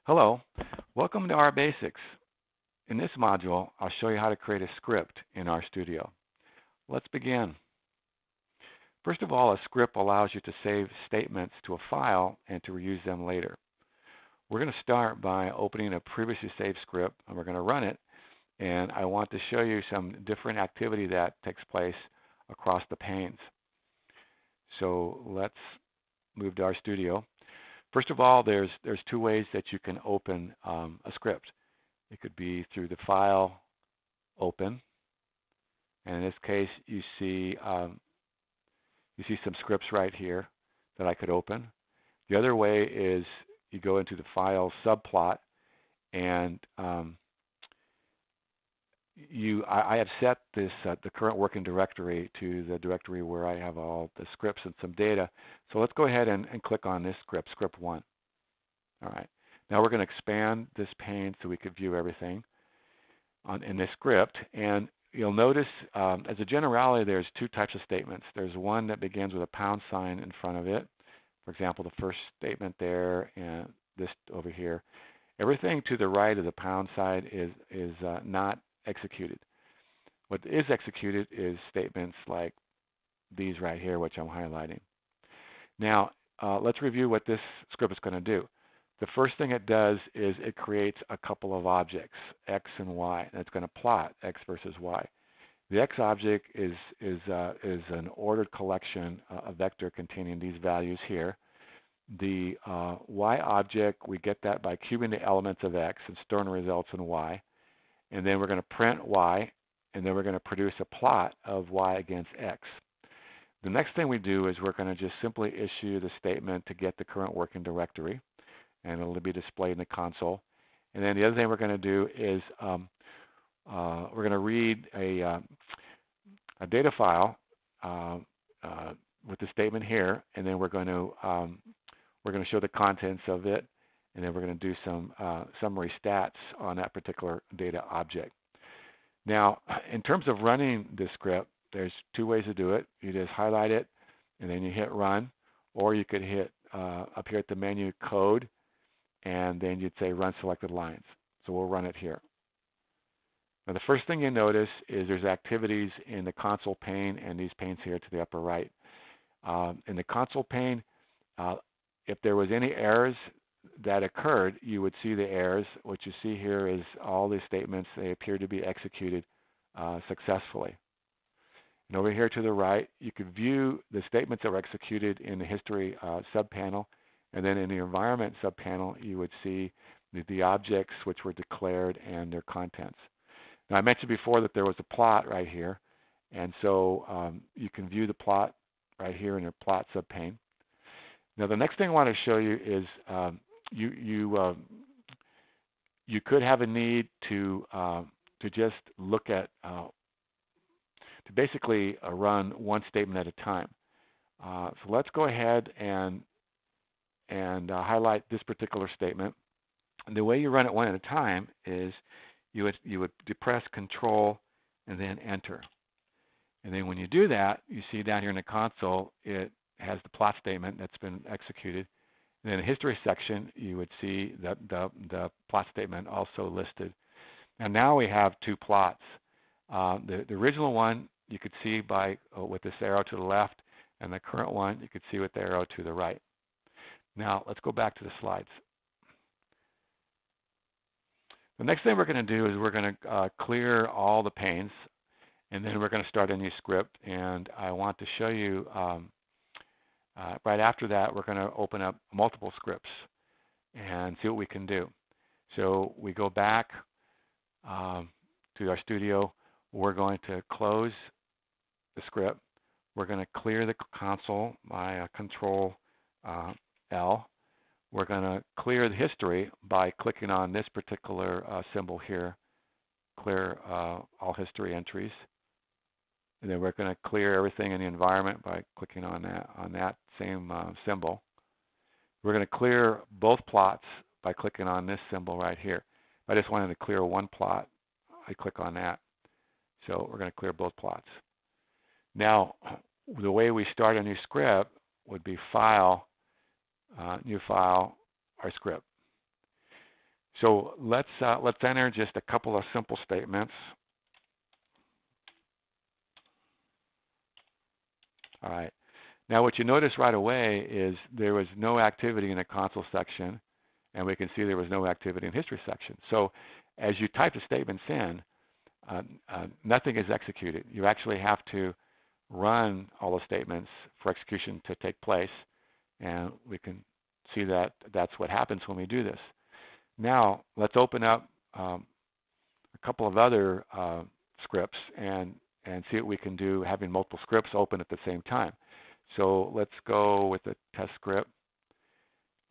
Hello, welcome to our basics. In this module, I'll show you how to create a script in RStudio. Let's begin. First of all, a script allows you to save statements to a file and to reuse them later. We're going to start by opening a previously saved script, and we're going to run it. And I want to show you some different activity that takes place across the panes. So let's move to RStudio. First of all, there's two ways that you can open a script. It could be through the File, Open, and in this case, you see some scripts right here that I could open. The other way is you go into the File subplot, and I have set this the current working directory to the directory where I have all the scripts and some data. So let's go ahead and click on this script, script 1. All right. Now we're going to expand this pane so we could view everything in this script. And you'll notice, as a generality, there's two types of statements. There's one that begins with a pound sign in front of it. For example, the first statement there and this over here. Everything to the right of the pound sign is not executed. What is executed is statements like these right here, which I'm highlighting. Now, let's review what this script is going to do. The first thing it does is it creates a couple of objects, X and Y, and it's going to plot X versus Y. The X object is an ordered collection, a vector containing these values here. The Y object, we get that by cubing the elements of X and storing the results in Y. And then we're going to print Y, and then we're going to produce a plot of Y against X. The next thing we do is we're going to just simply issue the statement to get the current working directory, and it'll be displayed in the console. And then the other thing we're going to do is we're going to read a data file with the statement here, and then we're going to show the contents of it, and then we're going to do some summary stats on that particular data object. Now, in terms of running this script, there's two ways to do it. You just highlight it, and then you hit Run, or you could hit up here at the menu Code, and then you'd say Run Selected Lines. So we'll run it here. Now, the first thing you notice is there's activities in the console pane and these panes here to the upper right. In the console pane, if there was any errors that occurred, you would see the errors. What you see here is all these statements. They appear to be executed successfully. And over here to the right, you could view the statements that were executed in the History subpanel. And then in the Environment subpanel, you would see the objects which were declared and their contents. Now, I mentioned before that there was a plot right here. And so you can view the plot right here in your Plot subpane. Now, the next thing I want to show you is you could have a need to just look at to basically run one statement at a time. So let's go ahead and highlight this particular statement. And the way you run it one at a time is you would depress Control and then Enter. And then when you do that, you see down here in the console it has the plot statement that's been executed. And in the History section, you would see the plot statement also listed. And now we have two plots. The original one you could see by with this arrow to the left, and the current one you could see with the arrow to the right. Now let's go back to the slides. The next thing we're going to do is we're going to clear all the panes, and then we're going to start a new script. And I want to show you right after that, we're going to open up multiple scripts and see what we can do. So we go back to RStudio. We're going to close the script. We're going to clear the console by Control L. We're going to clear the history by clicking on this particular symbol here, clear all history entries. And then we're going to clear everything in the environment by clicking on that same symbol. We're going to clear both plots by clicking on this symbol right here. If I just wanted to clear one plot, I click on that. So we're going to clear both plots. Now, the way we start a new script would be File, New File, our script. So let's enter just a couple of simple statements. All right. Now what you notice right away is there was no activity in the console section, and we can see there was no activity in history section. So as you type the statements in, nothing is executed. You actually have to run all the statements for execution to take place, and we can see that that's what happens when we do this. Now let's open up a couple of other scripts and see what we can do having multiple scripts open at the same time. So let's go with the test script.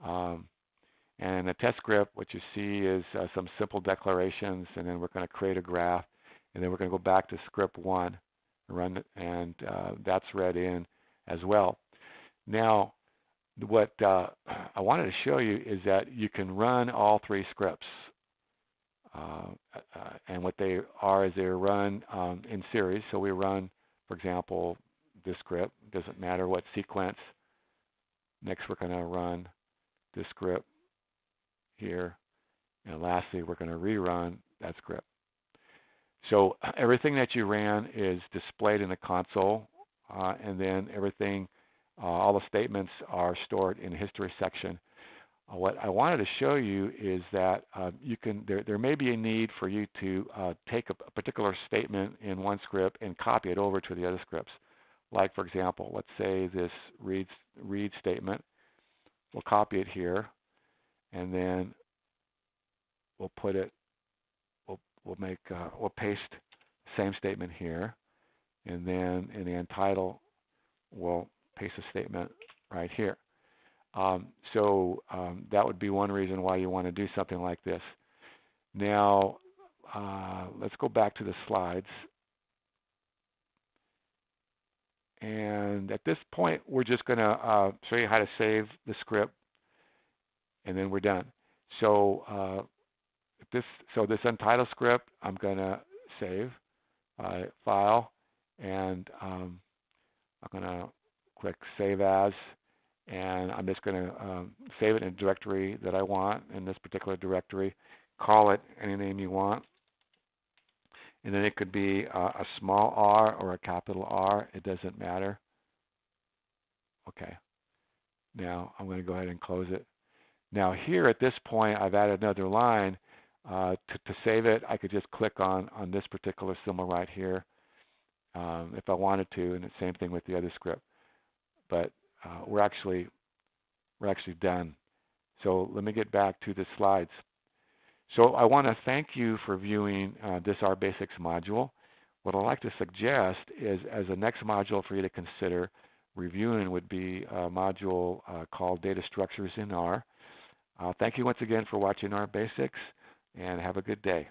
And the test script, what you see is some simple declarations, and then we're going to create a graph, and then we're going to go back to script 1 and run it, and that's read in as well. Now, what I wanted to show you is that you can run all 3 scripts. And what they are is they're run in series. So we run, for example, this script. Doesn't matter what sequence. Next, we're going to run this script here. And lastly, we're going to rerun that script. So everything that you ran is displayed in the console, and then everything, all the statements are stored in the history section. What I wanted to show you is that there may be a need for you to take a particular statement in one script and copy it over to the other scripts. Like, for example, let's say this read statement. We'll copy it here, and then we'll put it. We'll paste the same statement here, and then in the untitled, we'll paste a statement right here. That would be one reason why you want to do something like this. Now, let's go back to the slides. And at this point, we're just going to show you how to save the script, and then we're done. So this untitled script, I'm going to save file, and I'm going to click Save As. And I'm just going to save it in a directory that I want, in this particular directory. Call it any name you want. And then it could be a small r or a capital R. It doesn't matter. Okay. Now I'm going to go ahead and close it. Now here at this point, I've added another line. To save it, I could just click on this particular symbol right here if I wanted to, and the same thing with the other script. But we're actually done. So let me get back to the slides. So I want to thank you for viewing this R Basics module. What I'd like to suggest is, as a next module for you to consider reviewing, would be a module called Data Structures in R. Thank you once again for watching R Basics, and have a good day.